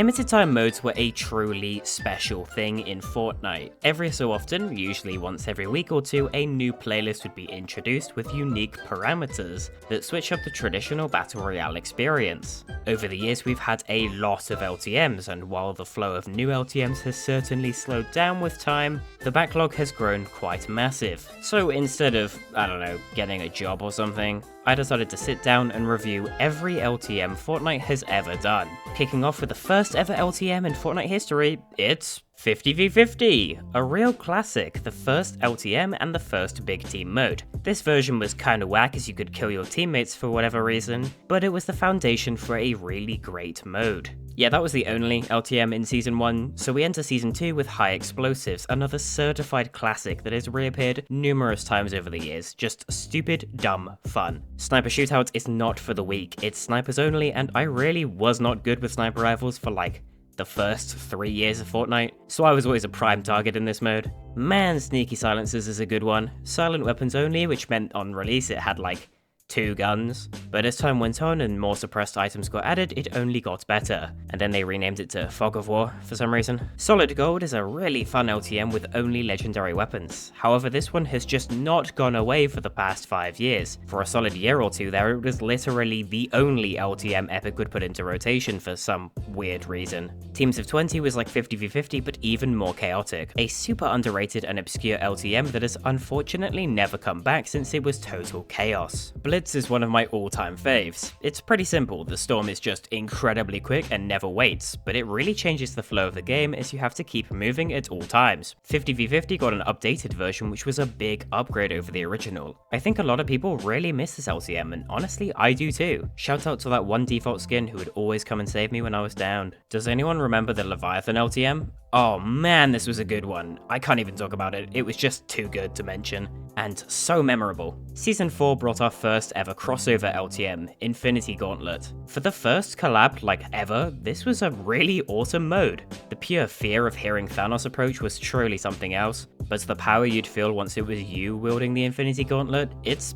Limited time modes were a truly special thing in Fortnite. Every so often, usually once every week or two, a new playlist would be introduced with unique parameters that switch up the traditional Battle Royale experience. Over the years, we've had a lot of LTMs, and while the flow of new LTMs has certainly slowed down with time, the backlog has grown quite massive. So instead of, I don't know, getting a job or something, I decided to sit down and review every LTM Fortnite has ever done. Kicking off with the first ever LTM in Fortnite history, it's 50v50, a real classic, the first LTM and the first big team mode. This version was kinda whack as you could kill your teammates for whatever reason, but it was the foundation for a really great mode. Yeah, that was the only LTM in Season 1, so we enter Season 2 with High Explosives, another certified classic that has reappeared numerous times over the years, just stupid, dumb fun. Sniper Shootout is not for the weak, it's snipers only, and I really was not good with sniper rifles for like the first 3 years of Fortnite, so I was always a prime target in this mode. Man, Sneaky Silencers is a good one. Silent weapons only, which meant on release it had like 2 guns, but as time went on and more suppressed items got added, it only got better, and then they renamed it to Fog of War for some reason. Solid Gold is a really fun LTM with only legendary weapons, however this one has just not gone away for the past 5 years. For a solid year or two there, it was literally the only LTM Epic would put into rotation for some weird reason. Teams of 20 was like 50v50 but even more chaotic, a super underrated and obscure LTM that has unfortunately never come back since it was total chaos. Blitz is one of my all-time faves. It's pretty simple, the storm is just incredibly quick and never waits, but it really changes the flow of the game as you have to keep moving at all times. 50v50 got an updated version which was a big upgrade over the original. I think a lot of people really miss this LTM, and honestly I do too. Shout out to that one default skin who would always come and save me when I was down. Does anyone remember the Leviathan LTM? Oh man, this was a good one. I can't even talk about it, it was just too good to mention. And so memorable. Season 4 brought our first ever crossover LTM, Infinity Gauntlet. For the first collab like ever, this was a really awesome mode. The pure fear of hearing Thanos approach was truly something else, but the power you'd feel once it was you wielding the Infinity Gauntlet, it's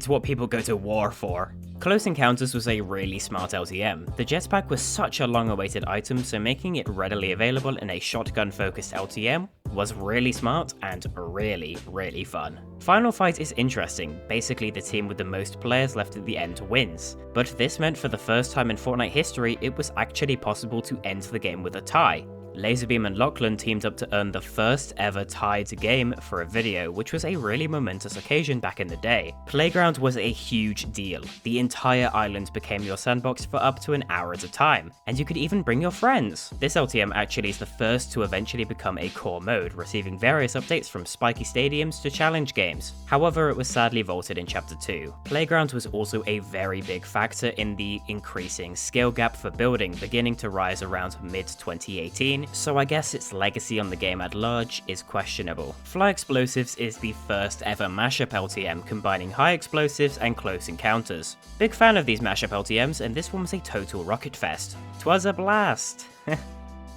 what people go to war for. Close Encounters was a really smart LTM. The jetpack was such a long-awaited item, so making it readily available in a shotgun-focused LTM was really smart and really, really fun. Final Fight is interesting, basically the team with the most players left at the end wins, but this meant for the first time in Fortnite history it was actually possible to end the game with a tie. Laserbeam and Lachlan teamed up to earn the first ever tied game for a video, which was a really momentous occasion back in the day. Playground was a huge deal. The entire island became your sandbox for up to an hour at a time, and you could even bring your friends. This LTM actually is the first to eventually become a core mode, receiving various updates from spiky stadiums to challenge games. However, it was sadly vaulted in Chapter 2. Playground was also a very big factor in the increasing skill gap for building, beginning to rise around mid-2018, so I guess its legacy on the game at large is questionable. Fly Explosives is the first ever mashup LTM combining high explosives and close encounters. Big fan of these mashup LTMs, and this one was a total rocket fest. 'Twas a blast!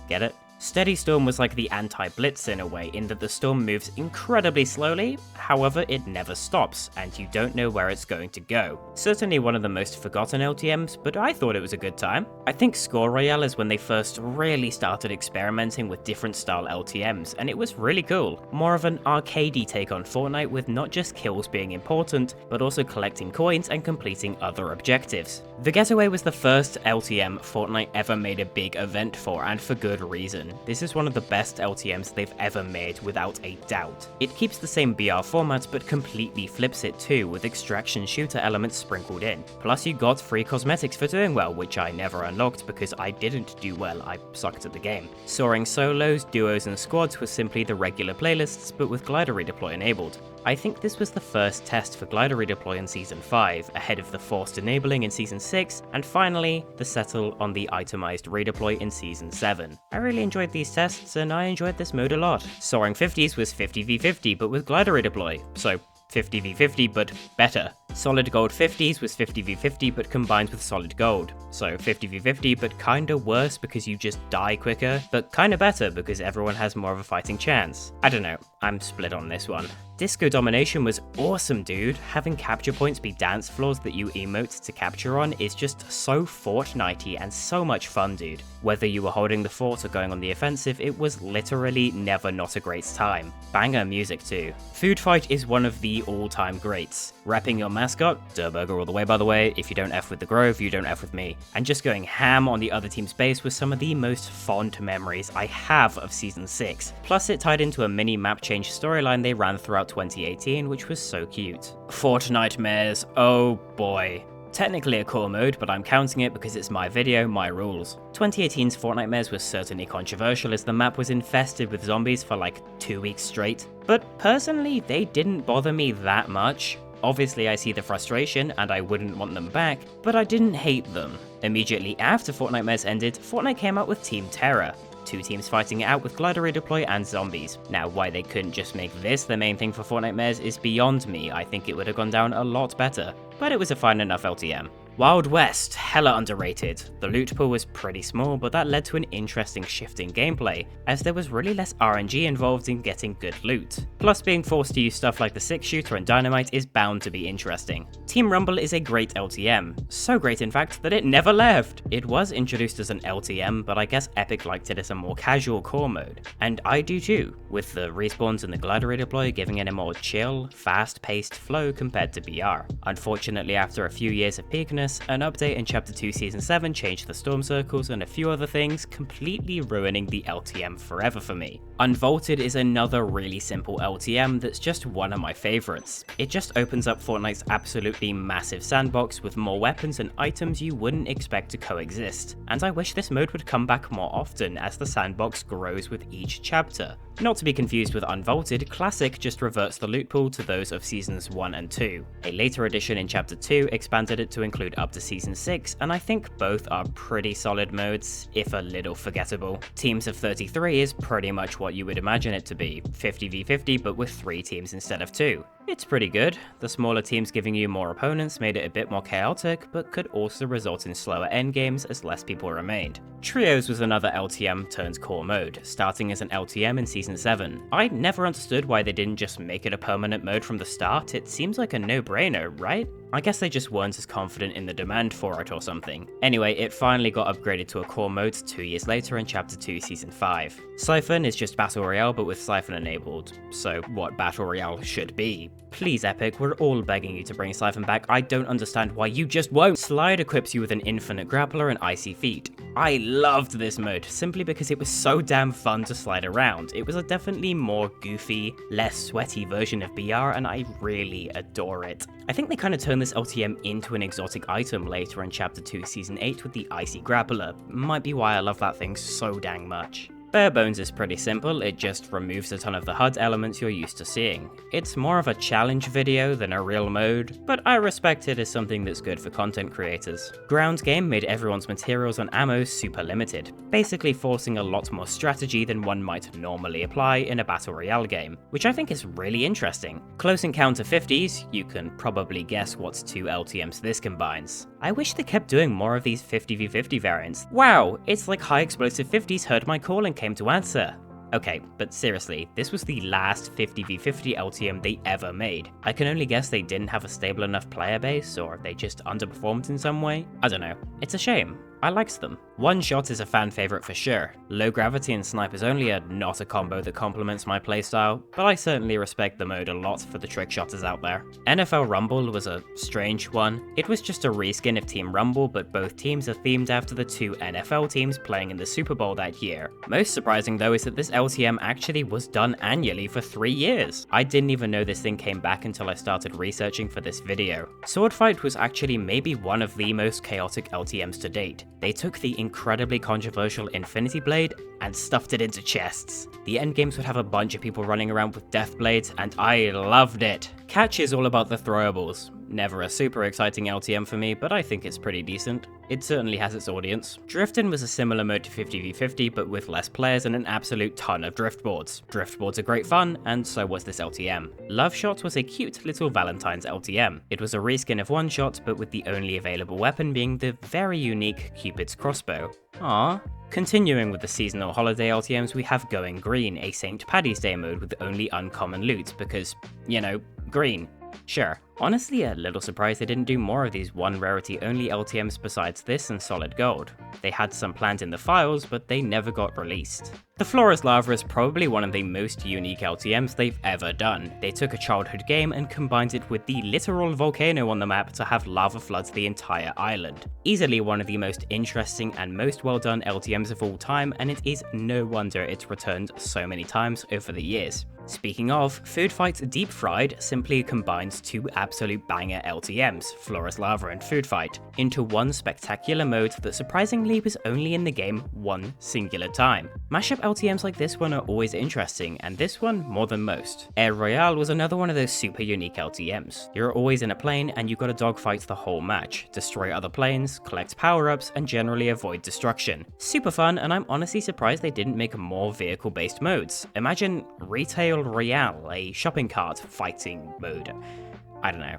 Get it? Steady Storm was like the anti-Blitz in a way, in that the storm moves incredibly slowly, however it never stops, and you don't know where it's going to go. Certainly one of the most forgotten LTMs, but I thought it was a good time. I think Score Royale is when they first really started experimenting with different style LTMs, and it was really cool. More of an arcadey take on Fortnite with not just kills being important, but also collecting coins and completing other objectives. The Getaway was the first LTM Fortnite ever made a big event for, and for good reason. This is one of the best LTMs they've ever made without a doubt. It keeps the same BR format but completely flips it too, with extraction shooter elements sprinkled in. Plus you got free cosmetics for doing well, which I never unlocked because I didn't do well, I sucked at the game. Soaring solos, duos and squads were simply the regular playlists but with glider redeploy enabled. I think this was the first test for glider redeploy in Season 5, ahead of the forced enabling in Season 6, and finally, the settle on the itemized redeploy in Season 7. I really enjoyed these tests, and I enjoyed this mode a lot. Soaring 50s was 50v50, but with glider redeploy, so 50v50 but better. Solid Gold 50s was 50v50 but combined with Solid Gold, so 50v50 but kinda worse because you just die quicker, but kinda better because everyone has more of a fighting chance. I don't know, I'm split on this one. Disco Domination was awesome, dude. Having capture points be dance floors that you emote to capture on is just so Fortnite-y and so much fun, dude. Whether you were holding the fort or going on the offensive, it was literally never not a great time. Banger music too. Food Fight is one of the all-time greats. Repping your mascot, Durburger all the way by the way, if you don't F with the Grove, you don't F with me, and just going ham on the other team's base was some of the most fond memories I have of Season 6. Plus it tied into a mini map change storyline they ran throughout 2018, which was so cute. Fortnite Mares, oh boy. Technically a core mode, but I'm counting it because it's my video, my rules. 2018's Fortnite Mares was certainly controversial as the map was infested with zombies for like 2 weeks straight, but personally they didn't bother me that much. Obviously I see the frustration and I wouldn't want them back, but I didn't hate them. Immediately after Fortnite Mares ended, Fortnite came out with Team Terror. 2 teams fighting it out with glider redeploy and zombies. Now why they couldn't just make this the main thing for Fortnite Mares is beyond me. I think it would have gone down a lot better, but it was a fine enough LTM. Wild West, hella underrated. The loot pool was pretty small, but that led to an interesting shift in gameplay, as there was really less RNG involved in getting good loot. Plus being forced to use stuff like the 6-shooter and dynamite is bound to be interesting. Team Rumble is a great LTM, so great in fact that it never left. It was introduced as an LTM, but I guess Epic liked it as a more casual core mode, and I do too, with the respawns and the glider redeploy giving it a more chill, fast-paced flow compared to BR. Unfortunately, after a few years of peakness, an update in Chapter 2 Season 7 changed the storm circles and a few other things, completely ruining the LTM forever for me. Unvaulted is another really simple LTM that's just one of my favorites. It just opens up Fortnite's absolutely massive sandbox with more weapons and items you wouldn't expect to coexist, and I wish this mode would come back more often as the sandbox grows with each chapter. Not to be confused with Unvaulted, Classic just reverts the loot pool to those of Seasons 1 and 2. A later edition in Chapter 2 expanded it to include up to Season 6, and I think both are pretty solid modes, if a little forgettable. Teams of 33 is pretty much what you would imagine it to be, 50v50 but with 3 teams instead of 2. It's pretty good. The smaller teams giving you more opponents made it a bit more chaotic, but could also result in slower endgames as less people remained. Trios was another LTM turned core mode, starting as an LTM in Season 7. I never understood why they didn't just make it a permanent mode from the start. It seems like a no-brainer, right? I guess they just weren't as confident in the demand for it or something. Anyway, it finally got upgraded to a core mode 2 years later in Chapter 2 Season 5. Siphon is just Battle Royale but with Siphon enabled, so what Battle Royale should be. Please Epic, we're all begging you to bring Siphon back. I don't understand why you just won't. Slide equips you with an infinite grappler and icy feet. I loved this mode simply because it was so damn fun to slide around. It was a definitely more goofy, less sweaty version of BR and I really adore it. I think they kind of turned this LTM into an exotic item later in Chapter 2 Season 8 with the icy grappler. Might be why I love that thing so dang much. Bare Bones is pretty simple, it just removes a ton of the HUD elements you're used to seeing. It's more of a challenge video than a real mode, but I respect it as something that's good for content creators. Ground Game made everyone's materials and ammo super limited, basically forcing a lot more strategy than one might normally apply in a Battle Royale game, which I think is really interesting. Close Encounter 50s, you can probably guess what 2 LTMs this combines. I wish they kept doing more of these 50v50 variants. Wow, it's like High Explosive 50s heard my call and came to answer. Okay, but seriously, this was the last 50v50 LTM they ever made. I can only guess they didn't have a stable enough player base, or they just underperformed in some way. I don't know. It's a shame. I liked them. One Shot is a fan favorite for sure. Low Gravity and Snipers Only are not a combo that complements my playstyle, but I certainly respect the mode a lot for the trick shotters out there. NFL Rumble was a strange one. It was just a reskin of Team Rumble, but both teams are themed after the 2 NFL teams playing in the Super Bowl that year. Most surprising though is that this LTM actually was done annually for 3 years. I didn't even know this thing came back until I started researching for this video. Swordfight was actually maybe one of the most chaotic LTMs to date. They took the incredibly controversial Infinity Blade and stuffed it into chests. The endgames would have a bunch of people running around with death blades, and I loved it. Catch is all about the throwables. Never a super exciting LTM for me, but I think it's pretty decent. It certainly has its audience. Drifting was a similar mode to 50v50, but with less players and an absolute ton of driftboards. Driftboards are great fun, and so was this LTM. Love Shot was a cute little Valentine's LTM. It was a reskin of One Shot, but with the only available weapon being the very unique Cupid's crossbow. Aww. Continuing with the seasonal holiday LTMs, we have Going Green, a St. Paddy's Day mode with only uncommon loot, because, you know, green. Sure. Honestly, a little surprised they didn't do more of these one rarity only LTMs besides this and Solid Gold. They had some planned in the files, but they never got released. The Floor is Lava is probably one of the most unique LTMs they've ever done. They took a childhood game and combined it with the literal volcano on the map to have lava floods the entire island. Easily one of the most interesting and most well done LTMs of all time, and it is no wonder it's returned so many times over the years. Speaking of, Food Fight Deep Fried simply combines two absolute banger LTMs, Floor is Lava and Food Fight, into one spectacular mode that surprisingly was only in the game one singular time. Mashup LTMs like this one are always interesting, and this one more than most. Air Royale was another one of those super unique LTMs. You're always in a plane and you gotta dogfight the whole match, destroy other planes, collect power-ups, and generally avoid destruction. Super fun, and I'm honestly surprised they didn't make more vehicle-based modes. Imagine Retail Royale, a shopping cart fighting mode. I don't know.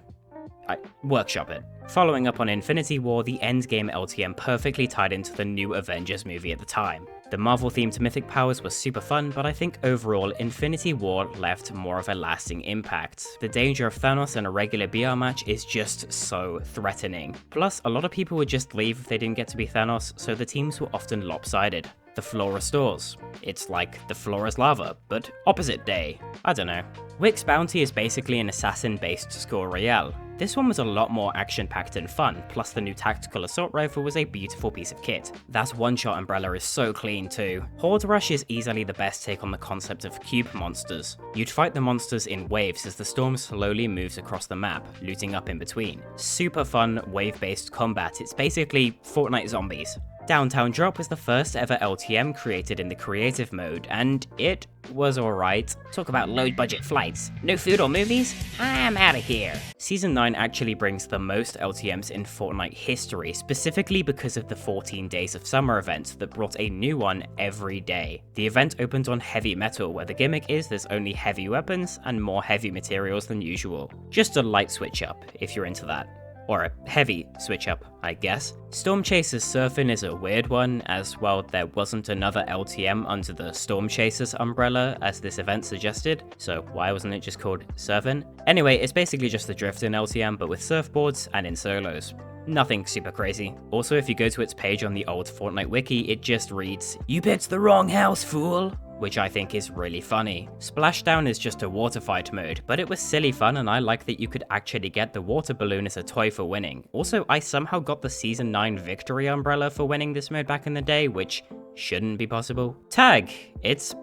Workshop it. Following up on Infinity War, the Endgame LTM perfectly tied into the new Avengers movie at the time. The Marvel-themed mythic powers were super fun, but I think overall Infinity War left more of a lasting impact. The danger of Thanos in a regular BR match is just so threatening. Plus, a lot of people would just leave if they didn't get to be Thanos, so the teams were often lopsided. The floor restores. It's like the floor is lava, but opposite day. I don't know. Wick's Bounty is basically an assassin-based score royale. This one was a lot more action-packed and fun, plus the new tactical assault rifle was a beautiful piece of kit. That one-shot umbrella is so clean too. Horde Rush is easily the best take on the concept of cube monsters. You'd fight the monsters in waves as the storm slowly moves across the map, looting up in between. Super fun, wave-based combat. It's basically Fortnite zombies. Downtown Drop was the first ever LTM created in the creative mode, and it was alright. Talk about low budget flights. No food or movies? I'm outta here. Season 9 actually brings the most LTMs in Fortnite history, specifically because of the 14 Days of Summer event that brought a new one every day. The event opened on heavy metal, where the gimmick is there's only heavy weapons and more heavy materials than usual. Just a light switch up, if you're into that. Or a heavy switch up, I guess. Storm Chasers Surfing is a weird one, as well there wasn't another LTM under the Storm Chasers umbrella as this event suggested, so why wasn't it just called Surfing? Anyway, it's basically just the Drifting LTM but with surfboards and in solos. Nothing super crazy. Also, if you go to its page on the old Fortnite wiki, it just reads, "You picked the wrong house, fool!" which I think is really funny. Splashdown is just a water fight mode, but it was silly fun and I like that you could actually get the water balloon as a toy for winning. Also, I somehow got the Season 9 victory umbrella for winning this mode back in the day, which shouldn't be possible. Tag! It's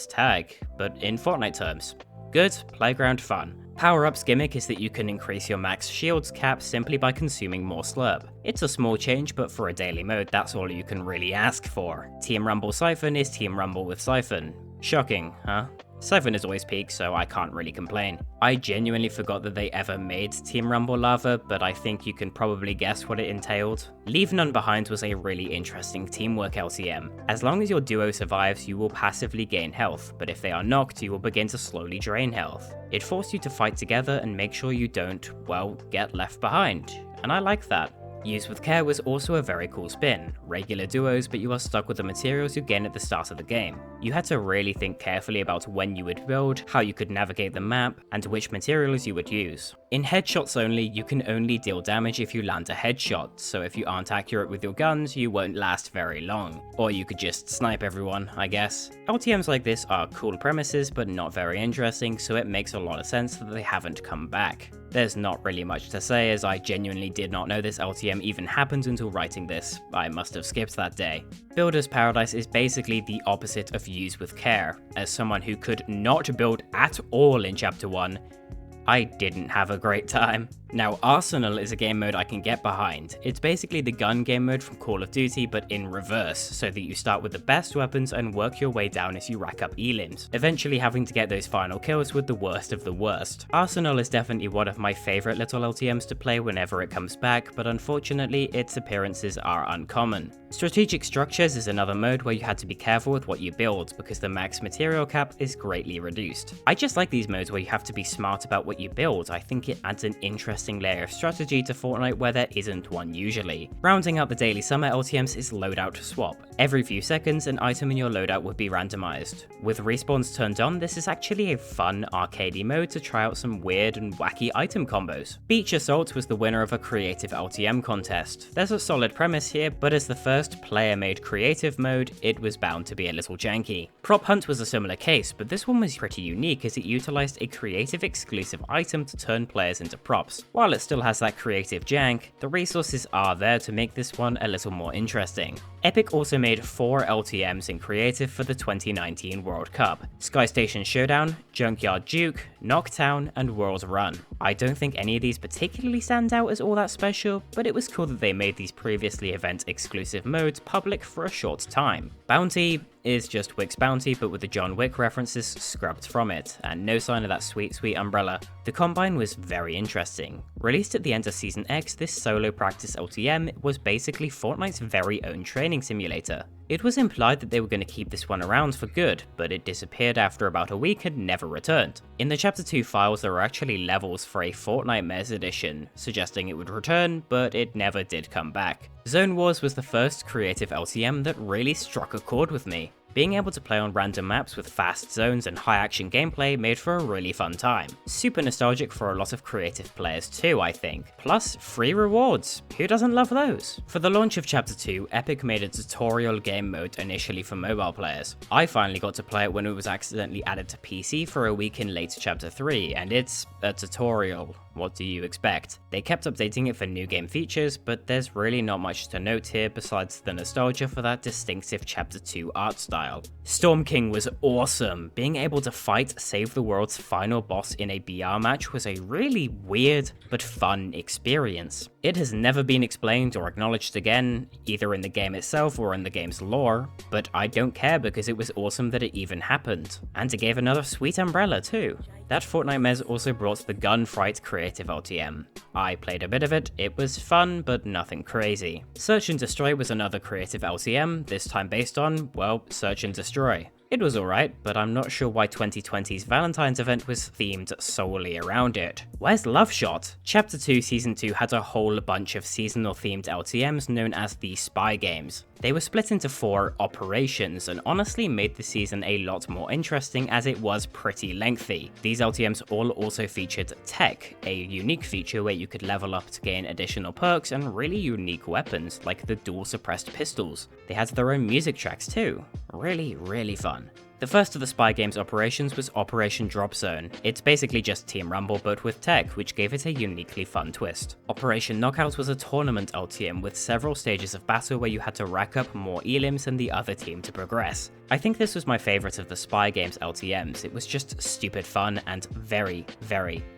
tag, but in Fortnite terms. Good, playground fun. Power-Up's gimmick is that you can increase your max shields cap simply by consuming more slurp. It's a small change, but for a daily mode, that's all you can really ask for. Team Rumble Siphon is Team Rumble with Siphon. Shocking, huh? Siphon is always peak, so I can't really complain. I genuinely forgot that they ever made Team Rumble Lava, but I think you can probably guess what it entailed. Leave None Behind was a really interesting teamwork LTM. As long as your duo survives, you will passively gain health, but if they are knocked, you will begin to slowly drain health. It forced you to fight together and make sure you don't, well, get left behind, and I like that. Use with Care was also a very cool spin. Regular duos, but you are stuck with the materials you gain at the start of the game. You had to really think carefully about when you would build, how you could navigate the map, and which materials you would use. In headshots only, you can only deal damage if you land a headshot, so if you aren't accurate with your guns, you won't last very long. Or you could just snipe everyone, I guess. LTMs like this are cool premises, but not very interesting, so it makes a lot of sense that they haven't come back. There's not really much to say, as I genuinely did not know this LTM even happened until writing this. I must have skipped that day. Builder's Paradise is basically the opposite of Use with Care. As someone who could not build at all in Chapter 1, I didn't have a great time. Now, Arsenal is a game mode I can get behind. It's basically the gun game mode from Call of Duty, but in reverse, so that you start with the best weapons and work your way down as you rack up elims, eventually having to get those final kills with the worst of the worst. Arsenal is definitely one of my favourite little LTMs to play whenever it comes back, but unfortunately its appearances are uncommon. Strategic Structures is another mode where you had to be careful with what you build, because the max material cap is greatly reduced. I just like these modes where you have to be smart about what you build. I think it adds an interesting layer of strategy to Fortnite where there isn't one usually. Rounding out the daily summer LTMs is Loadout Swap. Every few seconds, an item in your loadout would be randomized. With respawns turned on, this is actually a fun arcadey mode to try out some weird and wacky item combos. Beach Assault was the winner of a creative LTM contest. There's a solid premise here, but as the first player-made creative mode, it was bound to be a little janky. Prop Hunt was a similar case, but this one was pretty unique as it utilized a creative exclusive item to turn players into props. While it still has that creative jank, the resources are there to make this one a little more interesting. Epic also made 4 LTMs in creative for the 2019 World Cup: Sky Station Showdown, Junkyard Duke, Knocktown, and World Run. I don't think any of these particularly stand out as all that special, but it was cool that they made these previously event exclusive modes public for a short time. Bounty is just Wick's Bounty, but with the John Wick references scrubbed from it, and no sign of that sweet umbrella. The Combine was very interesting. Released at the end of Season X, this solo practice LTM was basically Fortnite's very own training simulator. It was implied that they were going to keep this one around for good, but it disappeared after about a week and never returned. In the Chapter 2 files there were actually levels for a Fortnite Mez edition, suggesting it would return, but it never did come back. Zone Wars was the first creative LTM that really struck a chord with me. Being able to play on random maps with fast zones and high action gameplay made for a really fun time. Super nostalgic for a lot of creative players too, I think. Plus, free rewards. Who doesn't love those? For the launch of Chapter 2, Epic made a tutorial game mode initially for mobile players. I finally got to play it when it was accidentally added to PC for a week in late Chapter 3, and it's a tutorial. What do you expect? They kept updating it for new game features, but there's really not much to note here besides the nostalgia for that distinctive Chapter 2 art style. Storm King was awesome. Being able to fight Save the World's final boss in a BR match was a really weird but fun experience. It has never been explained or acknowledged again, either in the game itself or in the game's lore, but I don't care because it was awesome that it even happened. And it gave another sweet umbrella too. That Fortnite Mez also brought the Gunfight creative LTM. I played a bit of it, it was fun, but nothing crazy. Search and Destroy was another creative LTM, this time based on, well, Search and Destroy. It was alright, but I'm not sure why 2020's Valentine's event was themed solely around it. Where's Love Shot? Chapter 2 Season 2 had a whole bunch of seasonal themed LTMs known as the Spy Games. They were split into 4 operations and honestly made the season a lot more interesting as it was pretty lengthy. These LTMs all also featured tech, a unique feature where you could level up to gain additional perks and really unique weapons like the dual suppressed pistols. They had their own music tracks too. Really fun. The first of the Spy Games operations was Operation Drop Zone. It's basically just Team Rumble but with tech, which gave it a uniquely fun twist. Operation Knockout was a tournament LTM with several stages of battle where you had to rack up more elims than the other team to progress. I think this was my favourite of the Spy Games LTMs. It was just stupid fun and very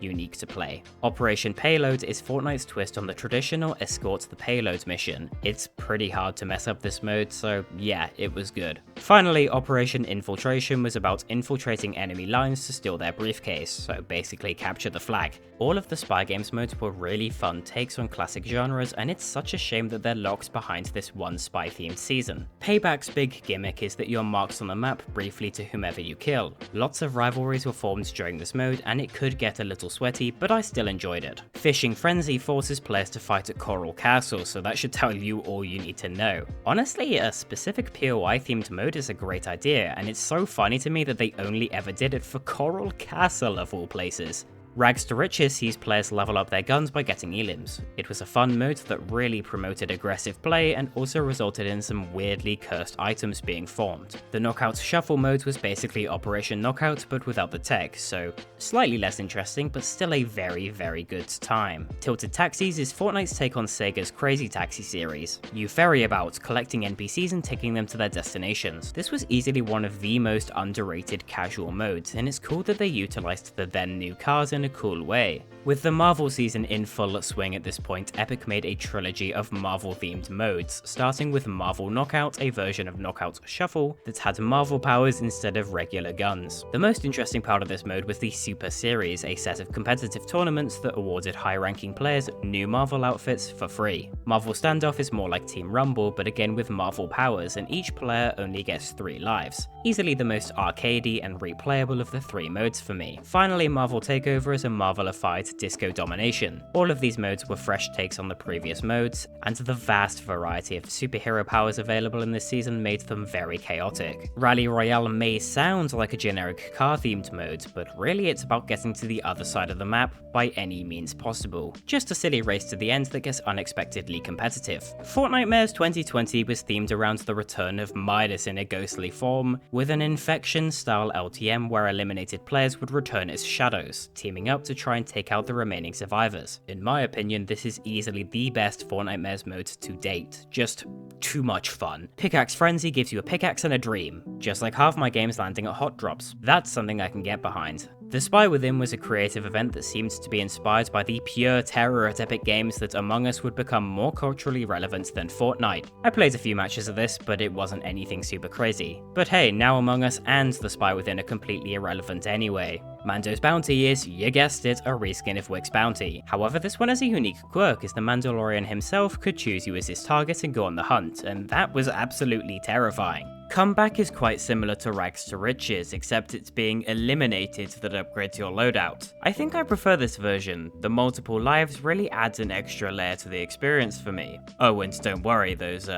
unique to play. Operation Payload is Fortnite's twist on the traditional Escort the Payload mission. It's pretty hard to mess up this mode, so yeah, it was good. Finally, Operation Infiltration was about infiltrating enemy lines to steal their briefcase, so basically capture the flag. All of the Spy Games modes were really fun takes on classic genres, and it's such a shame that they're locked behind this one spy-themed season. Payback's big gimmick is that you're marked on the map briefly to whomever you kill. Lots of rivalries were formed during this mode, and it could get a little sweaty, but I still enjoyed it. Fishing Frenzy forces players to fight at Coral Castle, so that should tell you all you need to know. Honestly, a specific POI-themed mode is a great idea, and it's so funny to me that they only ever did it for Coral Castle of all places. Rags to Riches sees players level up their guns by getting elims. It was a fun mode that really promoted aggressive play and also resulted in some weirdly cursed items being formed. The Knockout Shuffle mode was basically Operation Knockout but without the tech, so slightly less interesting but still a very good time. Tilted Taxis is Fortnite's take on Sega's Crazy Taxi series. You ferry about, collecting NPCs and taking them to their destinations. This was easily one of the most underrated casual modes, and it's cool that they utilized the then new cars in a cool way. With the Marvel season in full swing at this point, Epic made a trilogy of Marvel-themed modes, starting with Marvel Knockout, a version of Knockout Shuffle that had Marvel powers instead of regular guns. The most interesting part of this mode was the Super Series, a set of competitive tournaments that awarded high-ranking players new Marvel outfits for free. Marvel Standoff is more like Team Rumble, but again with Marvel powers, and each player only gets 3 lives. Easily the most arcadey and replayable of the 3 modes for me. Finally, Marvel Takeover is a Marvelified Disco Domination. All of these modes were fresh takes on the previous modes, and the vast variety of superhero powers available in this season made them very chaotic. Rally Royale may sound like a generic car-themed mode, but really it's about getting to the other side of the map by any means possible. Just a silly race to the end that gets unexpectedly competitive. Fortnite Mares 2020 was themed around the return of Midas in a ghostly form, with an Infection-style LTM where eliminated players would return as shadows, teaming up to try and take out the remaining survivors. In my opinion, this is easily the best Fortnite Mares mode to date. Just too much fun. Pickaxe Frenzy gives you a pickaxe and a dream, just like half my games landing at hot drops. That's something I can get behind. The Spy Within was a creative event that seemed to be inspired by the pure terror at Epic Games that Among Us would become more culturally relevant than Fortnite. I played a few matches of this, but it wasn't anything super crazy. But hey, now Among Us and The Spy Within are completely irrelevant anyway. Mando's Bounty is, you guessed it, a reskin of Wick's Bounty. However, this one has a unique quirk as the Mandalorian himself could choose you as his target and go on the hunt, and that was absolutely terrifying. Comeback is quite similar to Rags to Riches, except it's being eliminated that upgrades your loadout. I think I prefer this version. The multiple lives really adds an extra layer to the experience for me. Oh, and don't worry, those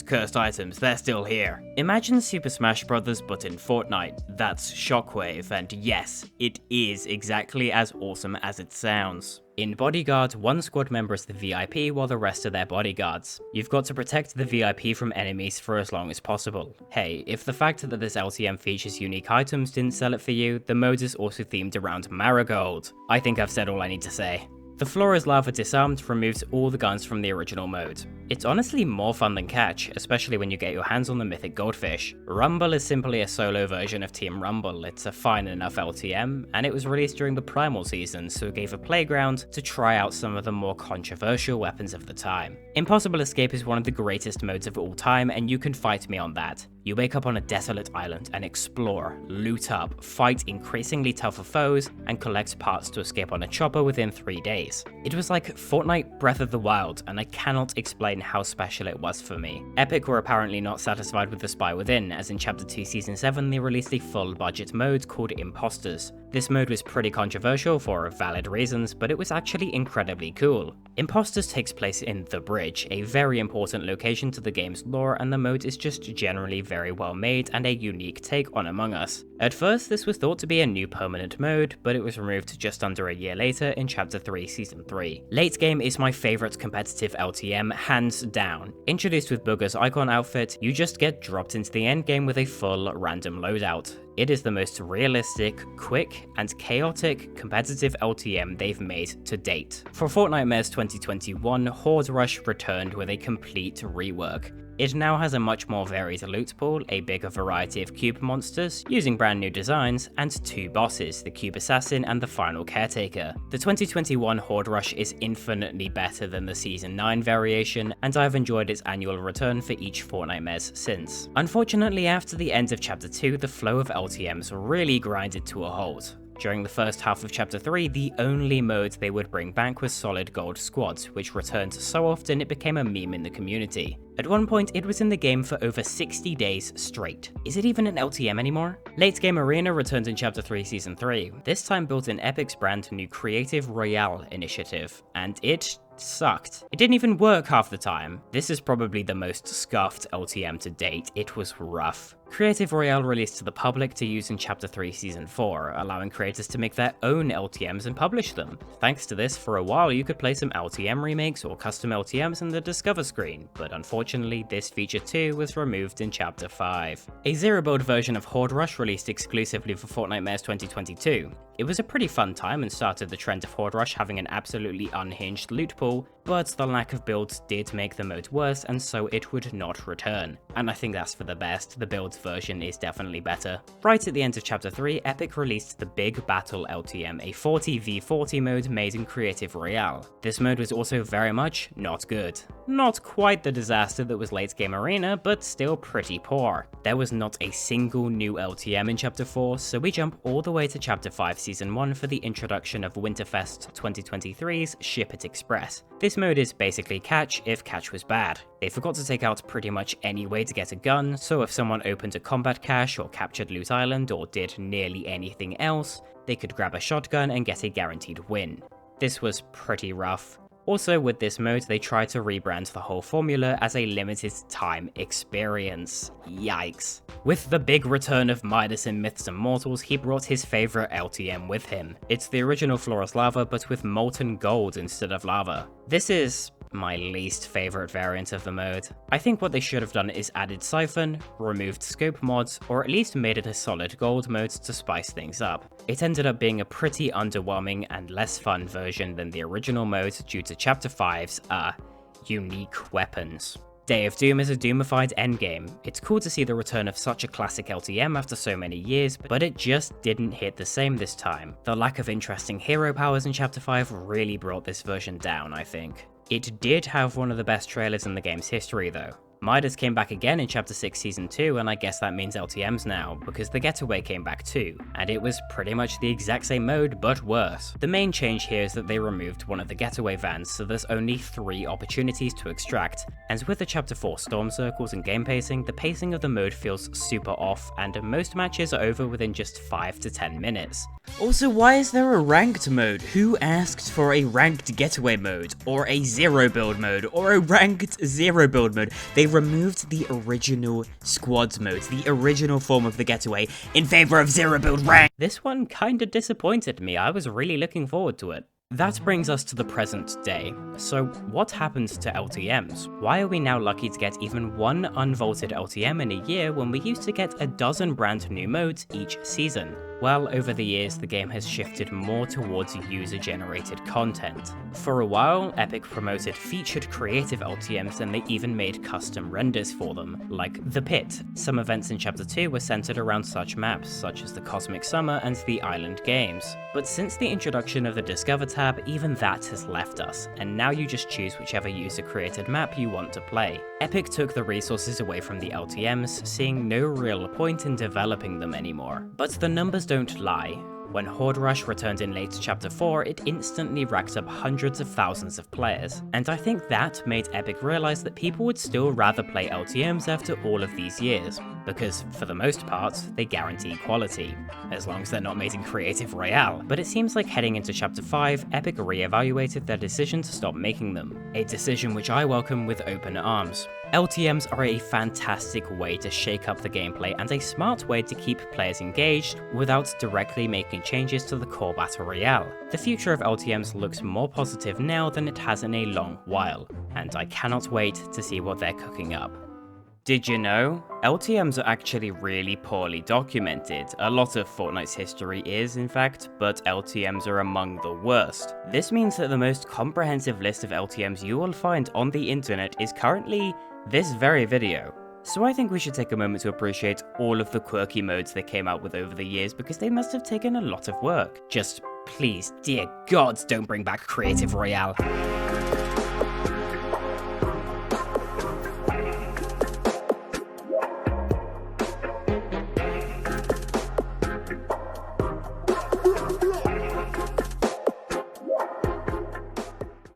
cursed items, they're still here. Imagine Super Smash Bros. But in Fortnite. That's Shockwave, and yes, it is exactly as awesome as it sounds. In Bodyguard, one squad member is the VIP while the rest are their bodyguards. You've got to protect the VIP from enemies for as long as possible. Hey, if the fact that this LTM features unique items didn't sell it for you, the mode is also themed around Marigold. I think I've said all I need to say. The Floor is Lava Disarmed removes all the guns from the original mode. It's honestly more fun than Catch, especially when you get your hands on the mythic goldfish. Rumble is simply a solo version of Team Rumble. It's a fine enough LTM, and it was released during the Primal season, so it gave a playground to try out some of the more controversial weapons of the time. Impossible Escape is one of the greatest modes of all time, and you can fight me on that. You wake up on a desolate island and explore, loot up, fight increasingly tougher foes, and collect parts to escape on a chopper within 3 days. It was like Fortnite Breath of the Wild, and I cannot explain how special it was for me. Epic were apparently not satisfied with The Spy Within, as in Chapter 2 Season 7 they released a full budget mode called Imposters. This mode was pretty controversial for valid reasons, but it was actually incredibly cool. Imposters takes place in The Bridge, a very important location to the game's lore, and the mode is just generally very well made and a unique take on Among Us. At first, this was thought to be a new permanent mode, but it was removed just under a year later in Chapter 3 Season 3. Late Game is my favourite competitive LTM, hands down. Introduced with Booger's icon outfit, you just get dropped into the endgame with a full random loadout. It is the most realistic, quick, and chaotic competitive LTM they've made to date. For Fortnite Mares 2021, Horde Rush returned with a complete rework. It now has a much more varied loot pool, a bigger variety of cube monsters, using brand new designs, and 2 bosses, the Cube Assassin and the Final Caretaker. The 2021 Horde Rush is infinitely better than the Season 9 variation, and I've enjoyed its annual return for each Fortnite Mares since. Unfortunately, after the end of Chapter 2, the flow of LTMs really grinded to a halt. During the first half of Chapter 3, the only mode they would bring back was Solid Gold Squads, which returned so often it became a meme in the community. At one point, it was in the game for over 60 days straight. Is it even an LTM anymore? Late Game Arena returned in Chapter 3 Season 3, this time built in Epic's brand new Creative Royale initiative, and it sucked. It didn't even work half the time. This is probably the most scuffed LTM to date. It was rough. Creative Royale released to the public to use in Chapter 3 Season 4, allowing creators to make their own LTMs and publish them. Thanks to this, for a while you could play some LTM remakes or custom LTMs in the Discover screen, but unfortunately this feature too was removed in Chapter 5. A zero-build version of Horde Rush released exclusively for Fortnite Mares 2022. It was a pretty fun time and started the trend of Horde Rush having an absolutely unhinged loot pool, but the lack of builds did make the mode worse, and so it would not return. And I think that's for the best, the builds version is definitely better. Right at the end of Chapter 3, Epic released the Big Battle LTM, a 40v40 mode made in Creative Royale. This mode was also very much not good. Not quite the disaster that was late game Arena, but still pretty poor. There was not a single new LTM in Chapter 4, so we jump all the way to Chapter 5 Season 1 for the introduction of Winterfest 2023's Ship It Express. This mode is basically catch if catch was bad. They forgot to take out pretty much any way to get a gun, so if someone opened a combat cache or captured Loot Island or did nearly anything else, they could grab a shotgun and get a guaranteed win. This was pretty rough. Also, with this mode, they tried to rebrand the whole formula as a limited time experience. Yikes. With the big return of Midas in Myths and Mortals, he brought his favorite LTM with him. It's the original Flawless Lava, but with molten gold instead of lava. This is my least favorite variant of the mode. I think what they should have done is added Siphon, removed scope mods, or at least made it a solid gold mode to spice things up. It ended up being a pretty underwhelming and less fun version than the original mode due to Chapter 5's, unique weapons. Day of Doom is a doomified endgame. It's cool to see the return of such a classic LTM after so many years, but it just didn't hit the same this time. The lack of interesting hero powers in Chapter 5 really brought this version down, I think. It did have one of the best trailers in the game's history though. Midas came back again in Chapter 6 Season 2, and I guess that means LTMs now, because the Getaway came back too, and it was pretty much the exact same mode, but worse. The main change here is that they removed one of the Getaway vans, so there's only 3 opportunities to extract, and with the Chapter 4 storm circles and game pacing, the pacing of the mode feels super off, and most matches are over within just 5 to 10 minutes. Also, why is there a ranked mode? Who asked for a ranked Getaway mode, or a zero build mode, or a ranked zero build mode? They removed the original squads mode, the original form of the Getaway, in favor of zero build rank. This one kinda disappointed me. I was really looking forward to it. That brings us to the present day. So what happens to LTMs? Why are we now lucky to get even one unvaulted LTM in a year when we used to get a dozen brand new modes each season? Well, over the years, the game has shifted more towards user-generated content. For a while, Epic promoted featured creative LTMs and they even made custom renders for them, like The Pit. Some events in Chapter 2 were centered around such maps, such as the Cosmic Summer and the Island Games. But since the introduction of the Discover tab, even that has left us, and now you just choose whichever user-created map you want to play. Epic took the resources away from the LTMs, seeing no real point in developing them anymore. But the numbers don't lie. When Horde Rush returned in late Chapter 4, it instantly racked up hundreds of thousands of players, and I think that made Epic realize that people would still rather play LTMs after all of these years, because for the most part, they guarantee quality, as long as they're not made in Creative Royale. But it seems like heading into Chapter 5, Epic re-evaluated their decision to stop making them, a decision which I welcome with open arms. LTMs are a fantastic way to shake up the gameplay and a smart way to keep players engaged without directly making changes to the core Battle Royale. The future of LTMs looks more positive now than it has in a long while, and I cannot wait to see what they're cooking up. Did you know? LTMs are actually really poorly documented. A lot of Fortnite's history is, in fact, but LTMs are among the worst. This means that the most comprehensive list of LTMs you will find on the internet is currently this very video. So I think we should take a moment to appreciate all of the quirky modes they came out with over the years, because they must have taken a lot of work. Just please, dear gods, don't bring back Creative Royale.